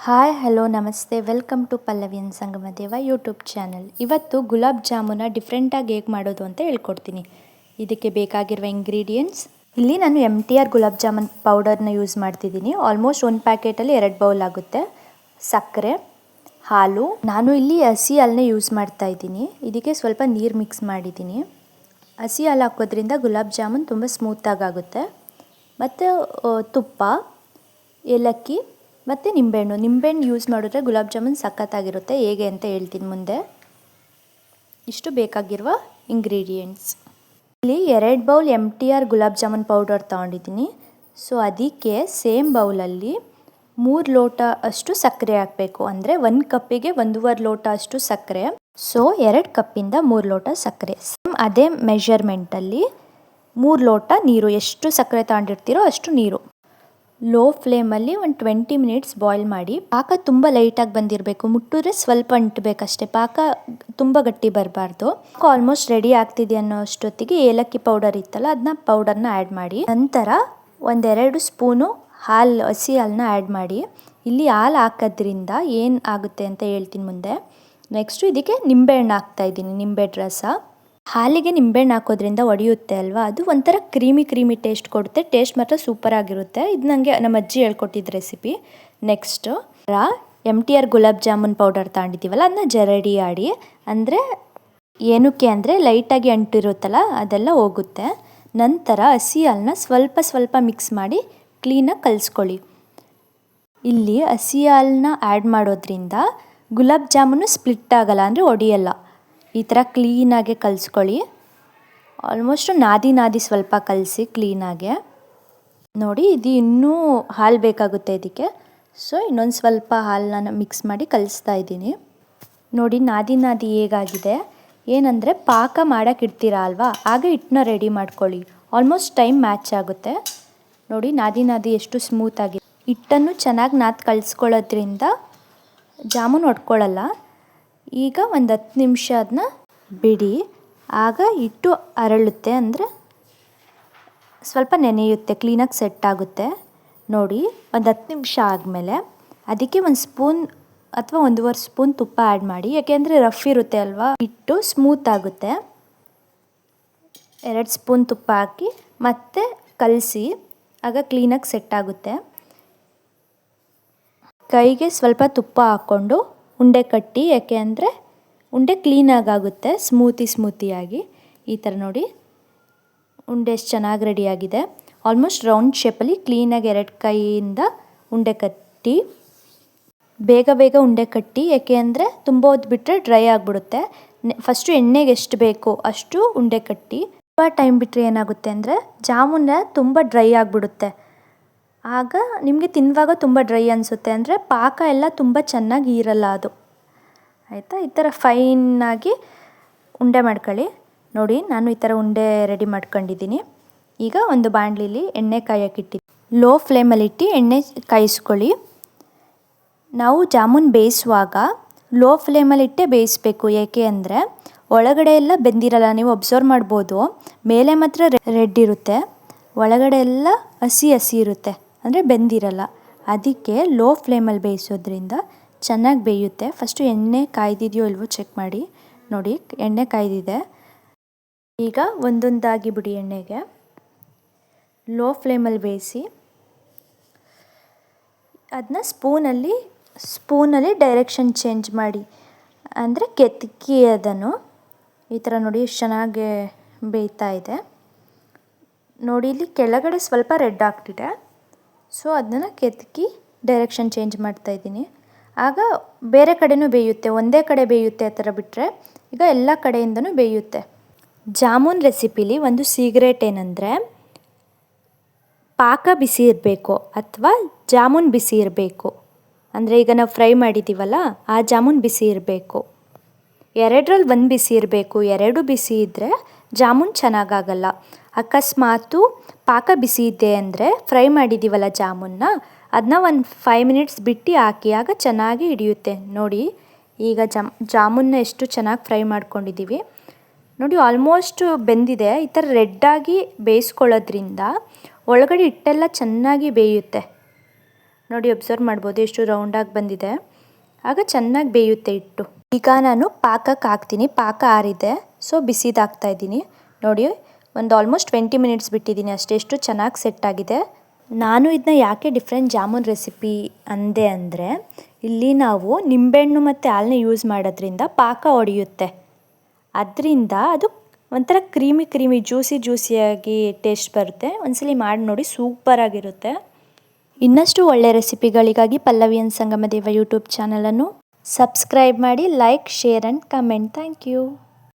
Hi hello ನಮಸ್ತೆ welcome to Pallavi and Sangamadeva YouTube channel. ಇವತ್ತು ಗುಲಾಬ್ ಜಾಮೂನ ಡಿಫ್ರೆಂಟಾಗಿ ಹೇಗೆ ಮಾಡೋದು ಅಂತ ಹೇಳ್ಕೊಡ್ತೀನಿ. ಇದಕ್ಕೆ ಬೇಕಾಗಿರುವ ಇಂಗ್ರೀಡಿಯೆಂಟ್ಸ್ ಇಲ್ಲಿ ನಾನು MTR ಗುಲಾಬ್ ಜಾಮೂನ್ ಪೌಡರ್ನ ಯೂಸ್ ಮಾಡ್ತಿದ್ದೀನಿ. ಆಲ್ಮೋಸ್ಟ್ ಒಂದು ಪ್ಯಾಕೆಟಲ್ಲಿ 2 ಬೌಲ್ ಆಗುತ್ತೆ. ಸಕ್ಕರೆ, ಹಾಲು, ನಾನು ಇಲ್ಲಿ ಹಸಿ ಹಾಲನ್ನ ಯೂಸ್ ಮಾಡ್ತಾ ಇದ್ದೀನಿ. ಇದಕ್ಕೆ ಸ್ವಲ್ಪ ನೀರು ಮಿಕ್ಸ್ ಮಾಡಿದ್ದೀನಿ. ಹಸಿ ಹಾಲು ಹಾಕೋದ್ರಿಂದ ಗುಲಾಬ್ ಜಾಮೂನ್ ತುಂಬ ಸ್ಮೂತಾಗಿ ಆಗುತ್ತೆ. ಮತ್ತು ತುಪ್ಪ, ಏಲಕ್ಕಿ ಮತ್ತು ನಿಂಬೆಹಣ್ಣು ಯೂಸ್ ಮಾಡಿದ್ರೆ ಗುಲಾಬ್ ಜಾಮೂನ್ ಸಖತ್ತಾಗಿರುತ್ತೆ. ಹೇಗೆ ಅಂತ ಹೇಳ್ತೀನಿ ಮುಂದೆ. ಇಷ್ಟು ಬೇಕಾಗಿರುವ ಇಂಗ್ರೀಡಿಯೆಂಟ್ಸ್. ಇಲ್ಲಿ 2 bowl MTR gulab jamun powder ತೊಗೊಂಡಿದ್ದೀನಿ. ಸೊ ಅದಕ್ಕೆ ಸೇಮ್ ಬೌಲಲ್ಲಿ 3 ಲೋಟ ಅಷ್ಟು ಸಕ್ಕರೆ ಹಾಕಬೇಕು. ಅಂದರೆ 1 ಕಪ್ಪಿಗೆ 1.5 ಲೋಟ ಅಷ್ಟು ಸಕ್ಕರೆ. ಸೊ 2 ಕಪ್ಪಿಂದ 3 ಲೋಟ ಸಕ್ಕರೆ. ಸೇಮ್ ಅದೇ ಮೆಷರ್ಮೆಂಟಲ್ಲಿ 3 ಲೋಟ ನೀರು. ಎಷ್ಟು ಸಕ್ಕರೆ ತಗೊಂಡಿರ್ತೀರೋ ಅಷ್ಟು ನೀರು. ಲೋ ಫ್ಲೇಮಲ್ಲಿ ಒಂದು 20 ಮಿನಿಟ್ಸ್ ಬಾಯ್ಲ್ ಮಾಡಿ. ಪಾಕ ತುಂಬ ಲೈಟಾಗಿ ಬಂದಿರಬೇಕು. ಮುಟ್ಟಿದ್ರೆ ಸ್ವಲ್ಪ ಅಂಟಬೇಕಷ್ಟೇ. ಪಾಕ ತುಂಬ ಗಟ್ಟಿ ಬರಬಾರ್ದು. ಆಲ್ಮೋಸ್ಟ್ ರೆಡಿ ಆಗ್ತಿದೆ ಅನ್ನೋ ಅಷ್ಟೊತ್ತಿಗೆ ಏಲಕ್ಕಿ ಪೌಡರ್ ಇತ್ತಲ್ಲ, ಅದನ್ನ ಪೌಡರ್ನ ಆ್ಯಡ್ ಮಾಡಿ. ನಂತರ 1-2 ಸ್ಪೂನು ಹಸಿ ಹಾಲನ್ನ ಆ್ಯಡ್ ಮಾಡಿ. ಇಲ್ಲಿ ಹಾಲು ಹಾಕೋದ್ರಿಂದ ಏನು ಆಗುತ್ತೆ ಅಂತ ಹೇಳ್ತೀನಿ ಮುಂದೆ. ನೆಕ್ಸ್ಟು ಇದಕ್ಕೆ ನಿಂಬೆಹಣ್ಣು ಹಾಕ್ತಾಯಿದ್ದೀನಿ. ನಿಂಬೆ ರಸ. ಹಾಲಿಗೆ ನಿಂಬೆಹಣ್ಣು ಹಾಕೋದ್ರಿಂದ ಒಡೆಯುತ್ತೆ ಅಲ್ವಾ, ಅದು ಒಂಥರ ಕ್ರೀಮಿ ಟೇಸ್ಟ್ ಕೊಡುತ್ತೆ. ಟೇಸ್ಟ್ ಮಾತ್ರ ಸೂಪರಾಗಿರುತ್ತೆ. ಇದು ನನಗೆ ನಮ್ಮ ಅಜ್ಜಿ ಹೇಳ್ಕೊಟ್ಟಿದ್ದು recipe. Next MTR gulab jamun powder ತಗೊಂಡಿದ್ದೀವಲ್ಲ, ಅದನ್ನ ಜರಡಿ ಆಡಿ. ಅಂದರೆ ಏನಕ್ಕೆ ಅಂದರೆ ಲೈಟಾಗಿ ಅಂಟಿರುತ್ತಲ್ಲ, ಅದೆಲ್ಲ ಹೋಗುತ್ತೆ. ನಂತರ ಹಸಿ ಹಾಲನ್ನ ಸ್ವಲ್ಪ ಮಿಕ್ಸ್ ಮಾಡಿ ಕ್ಲೀನಾಗಿ ಕಲಿಸ್ಕೊಳ್ಳಿ. ಇಲ್ಲಿ ಹಸಿ ಹಾಲನ್ನ ಆ್ಯಡ್ ಮಾಡೋದ್ರಿಂದ ಗುಲಾಬ್ ಜಾಮೂನು ಸ್ಪ್ಲಿಟ್ ಆಗಲ್ಲ, ಅಂದರೆ ಒಡೆಯಲ್ಲ. ಈ ಥರ ಕ್ಲೀನಾಗೆ ಕಲಿಸ್ಕೊಳ್ಳಿ. ಆಲ್ಮೋಸ್ಟ್ ನಾದಿ ಸ್ವಲ್ಪ ಕಲಸಿ ಕ್ಲೀನಾಗೆ. ನೋಡಿ, ಇದು ಇನ್ನೂ ಹಾಲು ಬೇಕಾಗುತ್ತೆ ಇದಕ್ಕೆ. ಸೊ ಇನ್ನೊಂದು ಸ್ವಲ್ಪ ಹಾಲನ್ನ ಮಿಕ್ಸ್ ಮಾಡಿ ಕಲಿಸ್ತಾ ಇದ್ದೀನಿ. ನೋಡಿ ನಾದಿ ಹೇಗಾಗಿದೆ. ಏನಂದರೆ ಪಾಕ ಮಾಡೋಕೆ ಇಡ್ತೀರಾ ಅಲ್ವಾ, ಆಗ ಹಿಟ್ಟನ್ನ ರೆಡಿ ಮಾಡ್ಕೊಳ್ಳಿ. ಆಲ್ಮೋಸ್ಟ್ ಟೈಮ್ ಮ್ಯಾಚ್ ಆಗುತ್ತೆ. ನೋಡಿ ನಾದಿ ಎಷ್ಟು ಸ್ಮೂತಾಗಿದೆ. ಹಿಟ್ಟನ್ನು ಚೆನ್ನಾಗಿ ಕಲಿಸ್ಕೊಳ್ಳೋದ್ರಿಂದ ಜಾಮೂನು ಒಡ್ಕೊಳ್ಳಲ್ಲ. ಈಗ ಒಂದು 10 ನಿಮಿಷ ಅದನ್ನ ಬಿಡಿ. ಆಗ ಹಿಟ್ಟು ಅರಳುತ್ತೆ, ಅಂದರೆ ಸ್ವಲ್ಪ ನೆನೆಯುತ್ತೆ, ಕ್ಲೀನಾಗಿ ಸೆಟ್ ಆಗುತ್ತೆ. ನೋಡಿ ಒಂದು 10 ನಿಮಿಷ ಆದಮೇಲೆ ಅದಕ್ಕೆ 1 ಸ್ಪೂನ್ ಅಥವಾ 1.5 ಸ್ಪೂನ್ ತುಪ್ಪ ಆ್ಯಡ್ ಮಾಡಿ. ಯಾಕೆಂದರೆ ರಫ್ ಇರುತ್ತೆ ಅಲ್ವಾ, ಹಿಟ್ಟು ಸ್ಮೂತ್ ಆಗುತ್ತೆ. 2 ಸ್ಪೂನ್ ತುಪ್ಪ ಹಾಕಿ ಮತ್ತೆ ಕಲಸಿ. ಆಗ ಕ್ಲೀನಾಗಿ ಸೆಟ್ ಆಗುತ್ತೆ. ಕೈಗೆ ಸ್ವಲ್ಪ ತುಪ್ಪ ಹಾಕ್ಕೊಂಡು ಉಂಡೆ ಕಟ್ಟಿ. ಯಾಕೆ ಅಂದರೆ ಉಂಡೆ ಕ್ಲೀನಾಗಿ ಆಗುತ್ತೆ, ಸ್ಮೂತಿಯಾಗಿ. ಈ ಥರ ನೋಡಿ ಉಂಡೆ ಎಷ್ಟು ಚೆನ್ನಾಗಿ ರೆಡಿಯಾಗಿದೆ. ಆಲ್ಮೋಸ್ಟ್ ರೌಂಡ್ ಶೇಪಲ್ಲಿ ಕ್ಲೀನಾಗಿ 2 ಕೈಯಿಂದ ಉಂಡೆ ಕಟ್ಟಿ. ಬೇಗ ಉಂಡೆ ಕಟ್ಟಿ. ಯಾಕೆ ಅಂದರೆ ತುಂಬ ಹೊತ್ತು ಬಿಟ್ಟರೆ ಡ್ರೈ ಆಗಿಬಿಡುತ್ತೆ. ಫಸ್ಟು ಎಣ್ಣೆಗೆ ಎಷ್ಟು ಬೇಕೋ ಅಷ್ಟು ಉಂಡೆ ಕಟ್ಟಿ. ತುಂಬ ಟೈಮ್ ಬಿಟ್ಟರೆ ಏನಾಗುತ್ತೆ ಅಂದರೆ ಜಾಮೂನ ತುಂಬ ಡ್ರೈ ಆಗಿಬಿಡುತ್ತೆ. ಆಗ ನಿಮಗೆ ತಿನ್ನುವಾಗ ತುಂಬ ಡ್ರೈ ಅನಿಸುತ್ತೆ, ಅಂದರೆ ಪಾಕ ಎಲ್ಲ ತುಂಬ ಚೆನ್ನಾಗಿ ಇರಲ್ಲ ಅದು. ಆಯಿತಾ? ಈ ಥರ ಫೈನಾಗಿ ಉಂಡೆ ಮಾಡ್ಕೊಳ್ಳಿ. ನೋಡಿ ನಾನು ಈ ಥರ ಉಂಡೆ ರೆಡಿ ಮಾಡ್ಕೊಂಡಿದ್ದೀನಿ. ಈಗ ಒಂದು ಬಾಣಲಿಲಿ ಎಣ್ಣೆ ಕಾಯೋಕ್ಕಿಟ್ಟಿದ್ದೀನಿ. ಲೋ ಫ್ಲೇಮಲ್ಲಿಟ್ಟು ಎಣ್ಣೆ ಕಾಯಿಸ್ಕೊಳ್ಳಿ. ನಾವು ಜಾಮೂನ್ ಬೇಯಿಸುವಾಗ ಲೋ ಫ್ಲೇಮಲ್ಲಿಟ್ಟೇ ಬೇಯಿಸಬೇಕು. ಏಕೆ ಅಂದರೆ ಒಳಗಡೆ ಎಲ್ಲ ಬೆಂದಿರಲ್ಲ. ನೀವು ಅಬ್ಸರ್ವ್ ಮಾಡ್ಬೋದು, ಮೇಲೆ ಮಾತ್ರ ರೆಡ್ ಇರುತ್ತೆ, ಒಳಗಡೆ ಎಲ್ಲ ಹಸಿ ಇರುತ್ತೆ, ಅಂದರೆ ಬೆಂದಿರಲ್ಲ. ಅದಕ್ಕೆ ಲೋ ಫ್ಲೇಮಲ್ಲಿ ಬೇಯಿಸೋದ್ರಿಂದ ಚೆನ್ನಾಗಿ ಬೇಯುತ್ತೆ. ಫಸ್ಟು ಎಣ್ಣೆ ಕಾಯ್ದಿದೆಯೋ ಇಲ್ವೋ ಚೆಕ್ ಮಾಡಿ. ನೋಡಿ ಎಣ್ಣೆ ಕಾಯ್ದಿದೆ. ಈಗ ಒಂದೊಂದಾಗಿ ಬಿಡಿ ಎಣ್ಣೆಗೆ. ಲೋ ಫ್ಲೇಮಲ್ಲಿ ಬೇಯಿಸಿ. ಅದನ್ನ ಸ್ಪೂನಲ್ಲಿ ಡೈರೆಕ್ಷನ್ ಚೇಂಜ್ ಮಾಡಿ, ಅಂದರೆ ಕೆತ್ಕಿ ಅದನ್ನು. ಈ ಥರ ನೋಡಿ ಎಷ್ಟು ಚೆನ್ನಾಗಿ ಬೇಯ್ತಾ ಇದೆ. ನೋಡಿ ಇಲ್ಲಿ ಕೆಳಗಡೆ ಸ್ವಲ್ಪ ರೆಡ್ ಆಗ್ತಿದೆ. ಸೊ ಅದನ್ನು ಕೆತ್ಕಿ ಡೈರೆಕ್ಷನ್ ಚೇಂಜ್ ಮಾಡ್ತಾಯಿದ್ದೀನಿ. ಆಗ ಬೇರೆ ಕಡೆನೂ ಬೇಯುತ್ತೆ, ಒಂದೇ ಕಡೆ ಬೇಯುತ್ತೆ. ಆ ಥರ ಬಿಟ್ಟರೆ ಈಗ ಎಲ್ಲ ಕಡೆಯಿಂದನೂ ಬೇಯುತ್ತೆ. ಜಾಮೂನ್ ರೆಸಿಪಿಲಿ ಒಂದು ಸೀಕ್ರೆಟ್ ಏನಂದರೆ, ಪಾಕ ಬಿಸಿ ಇರಬೇಕು ಅಥವಾ ಜಾಮೂನ್ ಬಿಸಿ ಇರಬೇಕು. ಅಂದರೆ ಈಗ ನಾವು ಫ್ರೈ ಮಾಡಿದ್ದೀವಲ್ಲ, ಆ ಜಾಮೂನ್ ಬಿಸಿ ಇರಬೇಕು. 2ರಲ್ಲಿ 1 ಬಿಸಿ ಇರಬೇಕು. 2 ಬಿಸಿ ಇದ್ದರೆ ಜಾಮೂನ್ ಚೆನ್ನಾಗಾಗಲ್ಲ. ಅಕಸ್ಮಾತು ಪಾಕ ಬಿಸಿ ಇದೆ ಅಂದರೆ ಫ್ರೈ ಮಾಡಿದ್ದೀವಲ್ಲ ಜಾಮೂನ್ನ, ಅದನ್ನ ಒಂದು 5 ಮಿನಿಟ್ಸ್ ಬಿಟ್ಟು ಹಾಕಿ. ಆಗ ಚೆನ್ನಾಗಿ ಹಿಡಿಯುತ್ತೆ. ನೋಡಿ ಈಗ ಜಾಮೂನ್ನ ಎಷ್ಟು ಚೆನ್ನಾಗಿ ಫ್ರೈ ಮಾಡ್ಕೊಂಡಿದ್ದೀವಿ. ನೋಡಿ ಆಲ್ಮೋಸ್ಟ್ ಬೆಂದಿದೆ. ಈ ಥರ ರೆಡ್ಡಾಗಿ ಬೇಯಿಸ್ಕೊಳ್ಳೋದ್ರಿಂದ ಒಳಗಡೆ ಹಿಟ್ಟೆಲ್ಲ ಚೆನ್ನಾಗಿ ಬೇಯುತ್ತೆ. ನೋಡಿ ಅಬ್ಸರ್ವ್ ಮಾಡ್ಬೋದು ಎಷ್ಟು ರೌಂಡಾಗಿ ಬಂದಿದೆ. ಆಗ ಚೆನ್ನಾಗಿ ಬೇಯುತ್ತೆ ಹಿಟ್ಟು. ಈಗ ನಾನು ಪಾಕಕ್ಕೆ ಹಾಕ್ತೀನಿ. ಪಾಕ ಆರಿದೆ, ಸೊ ಬಿಸಿದಾಗ್ತಾ ಇದ್ದೀನಿ. ನೋಡಿ ಒಂದು ಆಲ್ಮೋಸ್ಟ್ 20 ಮಿನಿಟ್ಸ್ ಬಿಟ್ಟಿದ್ದೀನಿ ಅಷ್ಟೇ. ಎಷ್ಟು ಚೆನ್ನಾಗಿ ಸೆಟ್ ಆಗಿದೆ. ನಾನು ಇದನ್ನ ಯಾಕೆ ಡಿಫ್ರೆಂಟ್ ಜಾಮೂನ್ ರೆಸಿಪಿ ಅಂದೆ ಅಂದರೆ, ಇಲ್ಲಿ ನಾವು ನಿಂಬೆಹಣ್ಣು ಮತ್ತು ಹಾಲನ್ನ ಯೂಸ್ ಮಾಡೋದ್ರಿಂದ ಪಾಕ ಹೊಡೆಯುತ್ತೆ. ಅದರಿಂದ ಅದು ಒಂಥರ ಕ್ರೀಮಿ ಜ್ಯೂಸಿಯಾಗಿ ಟೇಸ್ಟ್ ಬರುತ್ತೆ. ಒಂದ್ಸಲಿ ಮಾಡಿ ನೋಡಿ, ಸೂಪರಾಗಿರುತ್ತೆ. ಇನ್ನಷ್ಟು ಒಳ್ಳೆಯ ರೆಸಿಪಿಗಳಿಗಾಗಿ ಪಲ್ಲವಿ ಅಂಡ್ ಸಂಗಮದೇವ ಯೂಟ್ಯೂಬ್ ಚಾನಲನ್ನು ಸಬ್ಸ್ಕ್ರೈಬ್ ಮಾಡಿ. Like, share and comment. Thank you.